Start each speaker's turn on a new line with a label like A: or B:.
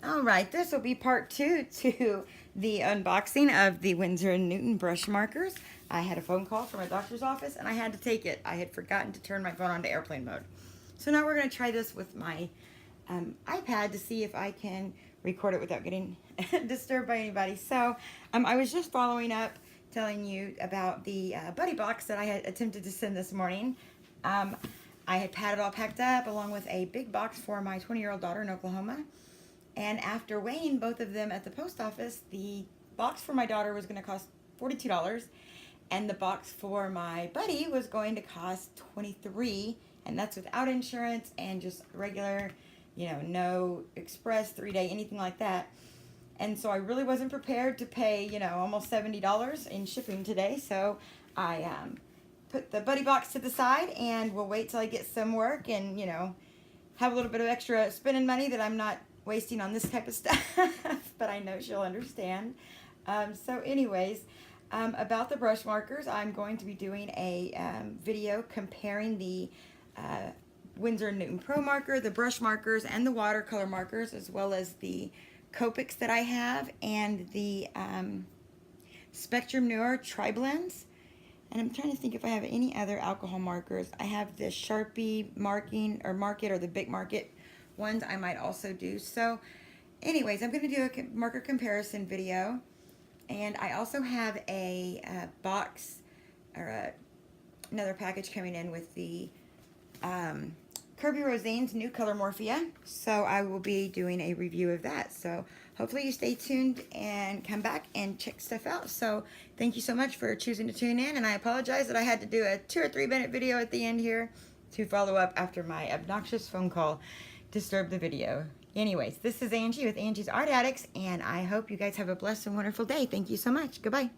A: All right, this will be part 2 to the unboxing of the Windsor and Newton brush markers. I had a phone call from a doctor's office and I had to take it. I had forgotten to turn my phone on to airplane mode. So now we're going to try this with my iPad to see if I can record it without getting disturbed by anybody. So I was just following up telling you about the buddy box that I had attempted to send this morning. I had had it all packed up along with a big box for my 20-year-old daughter in Oklahoma. And after weighing both of them at the post office, the box for my daughter was going to cost $42, and the box for my buddy was going to cost $23, and that's without insurance and just regular, no express, 3-day, anything like that. And so I really wasn't prepared to pay, almost $70 in shipping today. So I put the buddy box to the side, and we'll wait till I get some work and, have a little bit of extra spending money that I'm not wasting on this type of stuff, but I know she'll understand. So anyways, about the brush markers, I'm going to be doing a video comparing the Windsor and Newton Pro marker, the brush markers, and the watercolor markers, as well as the Copics that I have, and the Spectrum Noir Tri-Blends. And I'm trying to think if I have any other alcohol markers. I have the Sharpie Market or the Big Market ones I might also do. So anyways, I'm going to do a marker comparison video, and I also have a box or another package coming in with the Kirby Rosane's new color Morphia, so I will be doing a review of that. So hopefully you stay tuned and come back and check stuff out. So thank you so much for choosing to tune in, and I apologize that I had to do a 2 or 3 minute video at the end here to follow up after my obnoxious phone call disturbed the video. Anyways, this is Angie with Angie's Art Addicts, and I hope you guys have a blessed and wonderful day. Thank you so much. Goodbye.